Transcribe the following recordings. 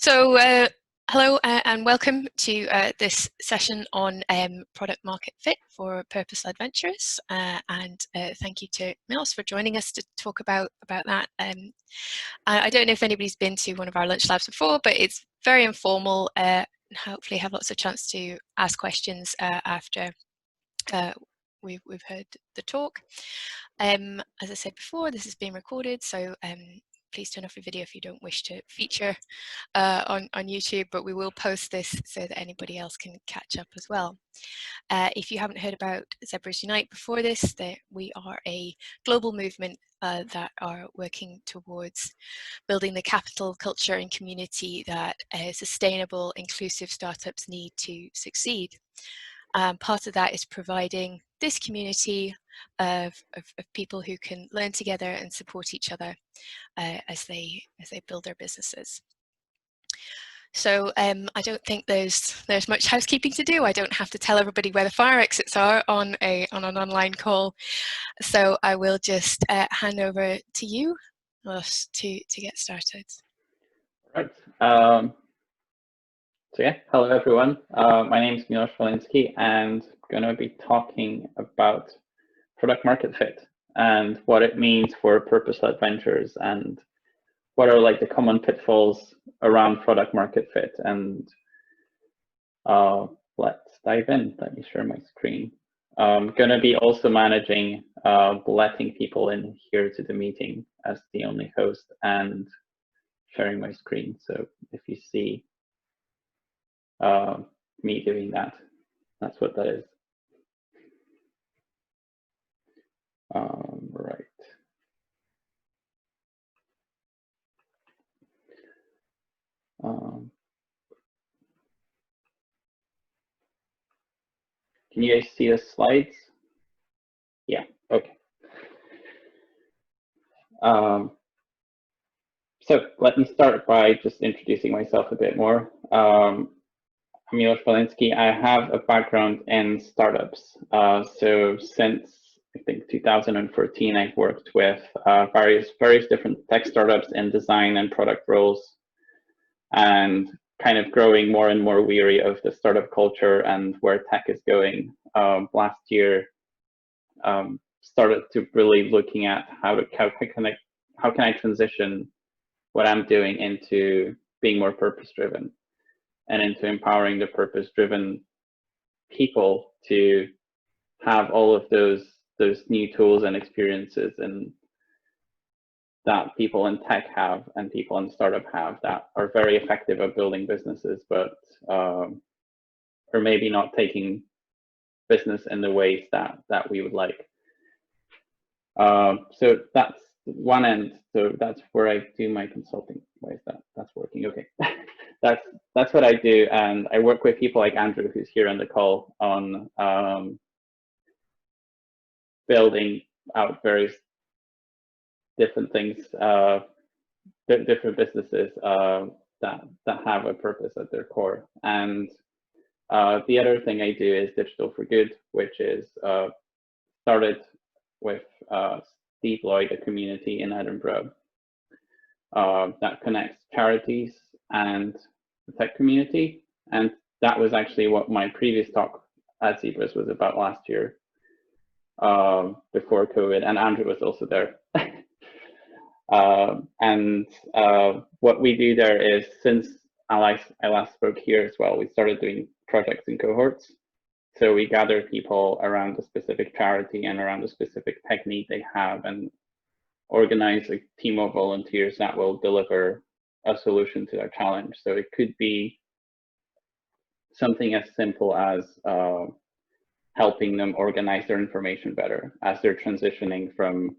Hello and welcome to this session on product market fit for purpose-led ventures, and thank you to Milosz for joining us to talk about that. I don't know if anybody's been to one of our lunch labs before, but it's very informal. And hopefully have lots of chance to ask questions after we've heard the talk. As I said before, this is being recorded, so please turn off your video if you don't wish to feature on YouTube, but we will post this so that anybody else can catch up as well. If you haven't heard about Zebras Unite before this, we are a global movement that are working towards building the capital, culture and community that sustainable, inclusive startups need to succeed. Part of that is providing this community of people who can learn together and support each other as they build their businesses. So I don't think there's much housekeeping to do. I don't have to tell everybody where the fire exits are on an online call. So I will just hand over to you, Milosz, to get started. Right. So yeah, hello everyone. My name is Milosz Falinski, and I'm going to be talking about product market fit and what it means for purpose-led ventures and what are like the common pitfalls around product market fit. And let's dive in. Let me share my screen. I'm going to be also managing letting people in here to the meeting as the only host and sharing my screen. So if you see me doing that, that's what that is. Right. Can you guys see the slides? Yeah, okay. So let me start by just introducing myself a bit more. I'm Milosz Falinski. I have a background in startups. So since I think 2014, I've worked with various different tech startups in design and product roles, and kind of growing more and more weary of the startup culture and where tech is going. Last year, started to really looking at how can I transition what I'm doing into being more purpose-driven and into empowering the purpose-driven people to have all of those new tools and experiences and that people in tech have and people in startup have that are very effective at building businesses, but are maybe not taking business in the ways that we would like. So that's one end. So that's where I do my consulting. Why is that? That's working. Okay. That's what I do, and I work with people like Andrew, who's here on the call, on building out various different things, different businesses that have a purpose at their core. And the other thing I do is Digital for Good, which is started with Steve Lloyd, a community in Edinburgh that connects charities and the tech community. And that was actually what my previous talk at Zebras was about last year, before COVID, and Andrew was also there. And what we do there is, since I last spoke here as well, we started doing projects in cohorts. So we gather people around a specific charity and around a specific tech need they have, and organize a team of volunteers that will deliver a solution to their challenge. So it could be something as simple as helping them organize their information better as they're transitioning from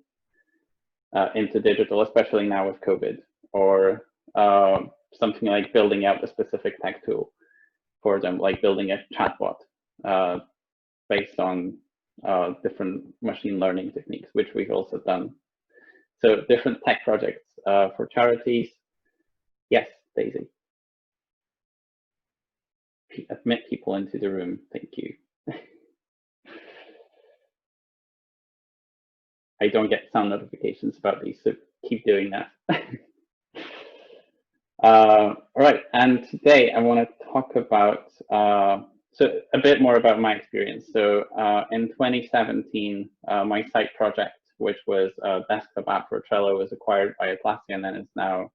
into digital, especially now with COVID, or something like building out a specific tech tool for them, like building a chatbot based on different machine learning techniques, which we've also done. So different tech projects for charities. Yes, Daisy. Admit people into the room. Thank you. I don't get sound notifications about these, so keep doing that. All right, and today I want to talk about so a bit more about my experience. So in 2017, my site project, which was a desktop app for Trello, was acquired by Atlassian and is now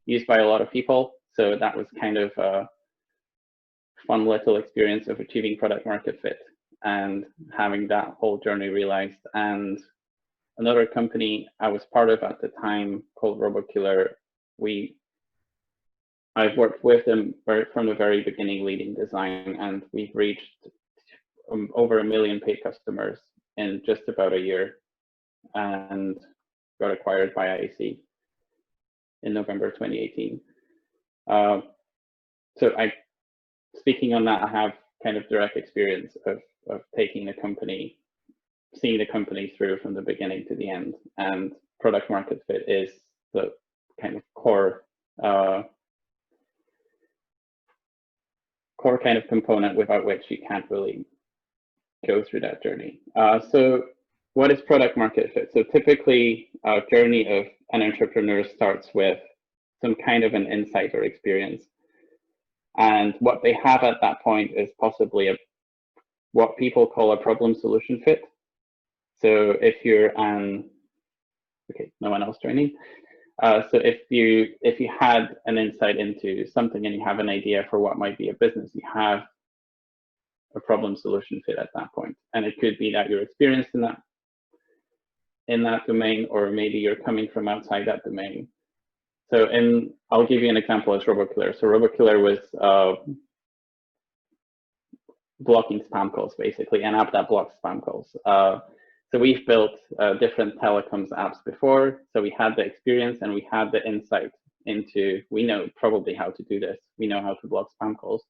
used by a lot of people. So that was kind of a fun little experience of achieving product market fit and having that whole journey realized. And another company I was part of at the time called RoboKiller, I've worked with them from the very beginning, leading design, and we've reached over 1 million paid customers in just about a year, and got acquired by IAC in November 2018. So speaking on that, I have kind of direct experience of taking the company, seeing the company through from the beginning to the end, and product market fit is the kind of core kind of component without which you can't really go through that journey. So what is product market fit? So typically a journey of an entrepreneur starts with some kind of an insight or experience. And what they have at that point is possibly what people call a problem solution fit. So if you're okay, no one else joining. So if you had an insight into something and you have an idea for what might be a business, you have a problem solution fit at that point. And it could be that you're experienced in that domain, or maybe you're coming from outside that domain. So I'll give you an example as RoboKiller. So RoboKiller was blocking spam calls, basically, an app that blocks spam calls. So we've built different telecoms apps before. So we had the experience and we had the insight into, we know probably how to do this. We know how to block spam calls.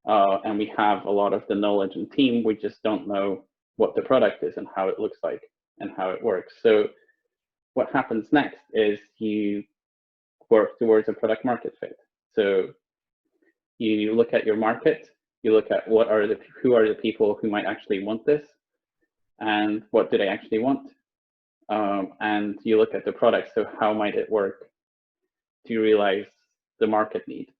And we have a lot of the knowledge and team. We just don't know what the product is and how it looks like and how it works. So what happens next is you work towards a product market fit. So you look at your market, you look at who are the people who might actually want this, and what do they actually want? And you look at the product, so how might it work to realize the market need?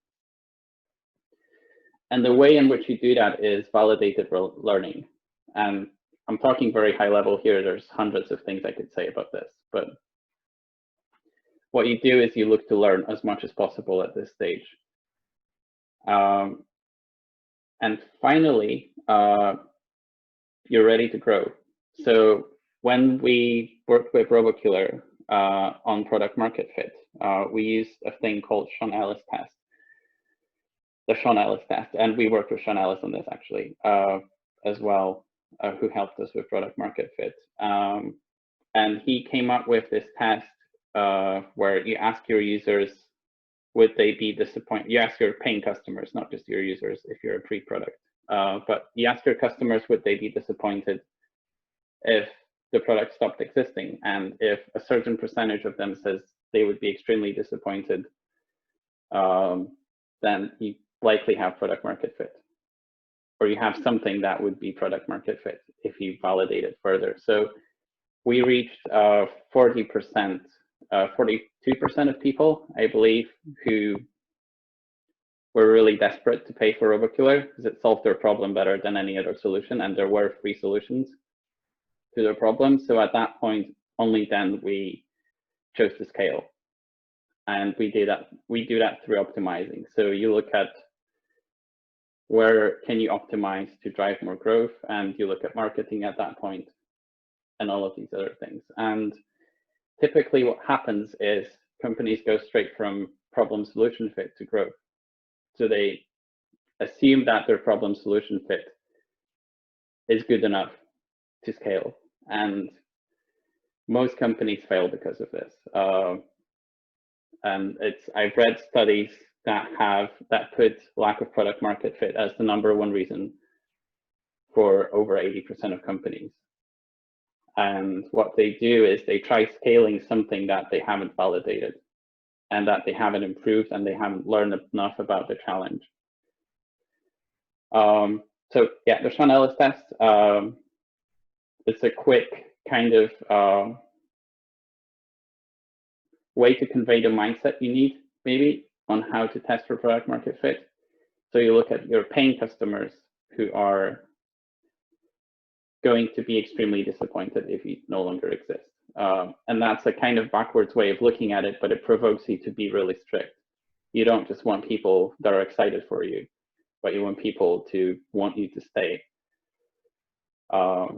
And the way in which you do that is validated learning. And I'm talking very high level here. There's hundreds of things I could say about this, but what you do is you look to learn as much as possible at this stage. And finally, you're ready to grow. So when we worked with RoboKiller on product market fit, we used a thing called Sean Ellis test. The Sean Ellis test, and we worked with Sean Ellis on this actually as well, who helped us with product market fit. And he came up with this test where you ask your users, would they be disappointed? You ask your paying customers, not just your users, if you're a pre-product. But you ask your customers, would they be disappointed if the product stopped existing? And if a certain percentage of them says they would be extremely disappointed, then you likely have product market fit, or you have something that would be product market fit if you validate it further. So we reached 40%, 42% of people, I believe, who were really desperate to pay for RoboKiller because it solved their problem better than any other solution, and there were free solutions to their problem. So at that point, only then we chose to scale. And we do that through optimizing. So you look at where can you optimize to drive more growth, and you look at marketing at that point, and all of these other things. And typically what happens is companies go straight from problem solution fit to growth. So they assume that their problem solution fit is good enough to scale. And most companies fail because of this. And I've read studies that put lack of product market fit as the #1 reason for over 80% of companies. And what they do is they try scaling something that they haven't validated and that they haven't improved and they haven't learned enough about the challenge. So yeah, the Sean Ellis test, it's a quick kind of way to convey the mindset you need, maybe. on how to test for product market fit. So you look at your paying customers who are going to be extremely disappointed if you no longer exist. And that's a kind of backwards way of looking at it, but it provokes you to be really strict. You don't just want people that are excited for you, but you want people to want you to stay,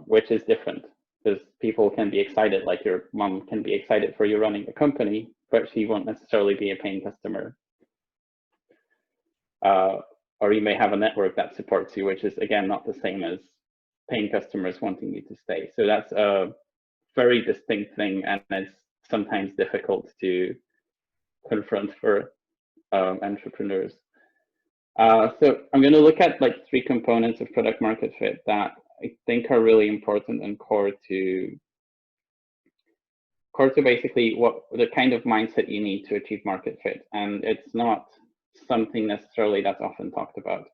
which is different, because people can be excited, like your mom can be excited for you running a company, but she won't necessarily be a paying customer. Or you may have a network that supports you, which is, again, not the same as paying customers wanting you to stay. So that's a very distinct thing, and it's sometimes difficult to confront for entrepreneurs. So I'm going to look at like 3 components of product market fit that I think are really important and core to basically what the kind of mindset you need to achieve market fit. And it's not something necessarily that's often talked about.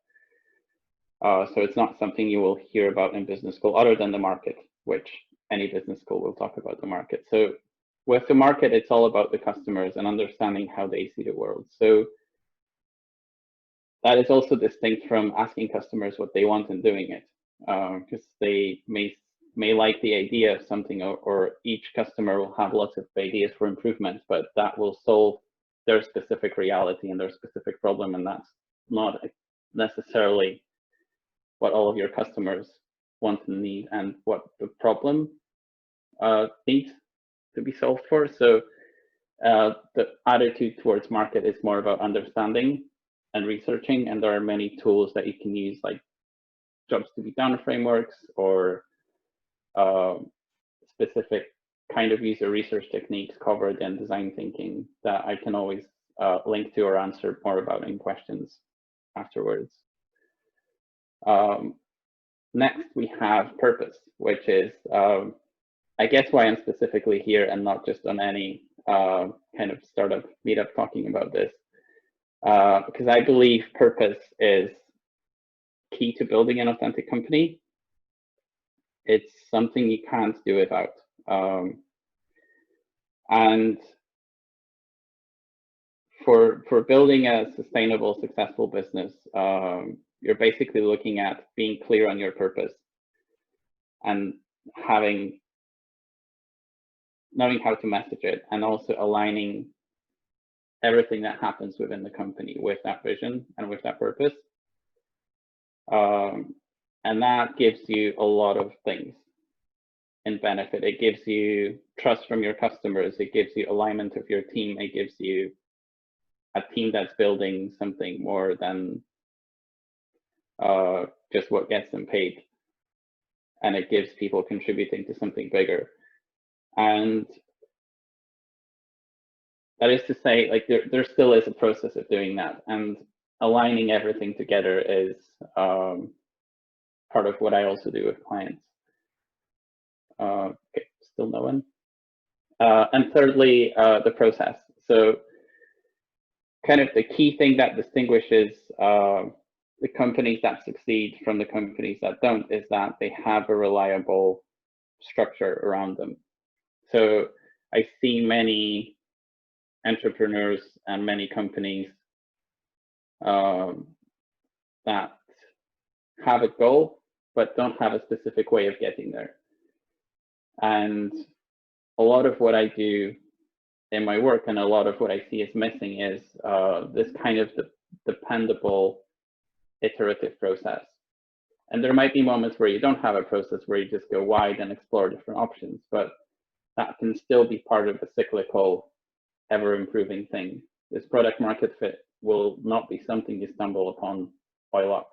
So it's not something you will hear about in business school, other than the market, which any business school will talk about the market. So with the market, it's all about the customers and understanding how they see the world. So that is also distinct from asking customers what they want and doing it, because they may like the idea of something, or each customer will have lots of ideas for improvement, but that will solve their specific reality and their specific problem, and that's not necessarily what all of your customers want and need, and what the problem needs to be solved for. So the attitude towards market is more about understanding and researching, and there are many tools that you can use, like jobs to be done frameworks, or specific kind of user research techniques covered in design thinking that I can always link to or answer more about in questions afterwards. Next, we have purpose, which is, I guess, why I'm specifically here and not just on any kind of startup meetup talking about this, because I believe purpose is key to building an authentic company. It's something you can't do without. And for building a sustainable, successful business, you're basically looking at being clear on your purpose and knowing how to message it, and also aligning everything that happens within the company with that vision and with that purpose. And that gives you a lot of things in benefit. It gives you trust from your customers. It gives you alignment of your team. It gives you a team that's building something more than just what gets them paid. And it gives people contributing to something bigger. And that is to say, like, there still is a process of doing that. And aligning everything together is part of what I also do with clients. Okay, still no one. And thirdly, the process. So kind of the key thing that distinguishes the companies that succeed from the companies that don't is that they have a reliable structure around them. So I see many entrepreneurs and many companies that have a goal, but don't have a specific way of getting there. And a lot of what I do in my work, and a lot of what I see is missing, is this kind of dependable iterative process. And there might be moments where you don't have a process, where you just go wide and explore different options, but that can still be part of a cyclical, ever improving thing. This product market fit will not be something you stumble upon by luck.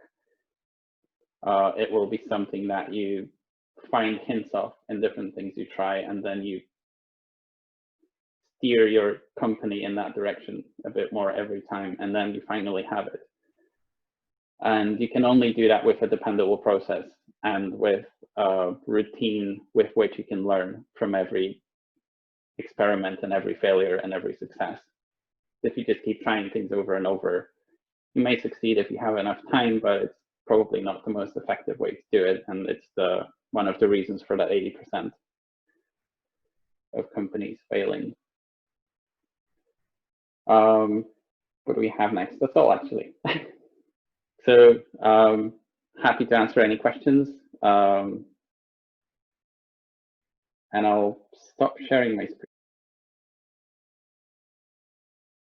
It will be something that you find hints of in different things you try, and then you steer your company in that direction a bit more every time, and then you finally have it. And you can only do that with a dependable process and with a routine with which you can learn from every experiment and every failure and every success. If you just keep trying things over and over, you may succeed if you have enough time, but it's probably not the most effective way to do it. And it's one of the reasons for that 80% of companies failing. what do we have next? That's all, actually. So happy to answer any questions. And I'll stop sharing my screen.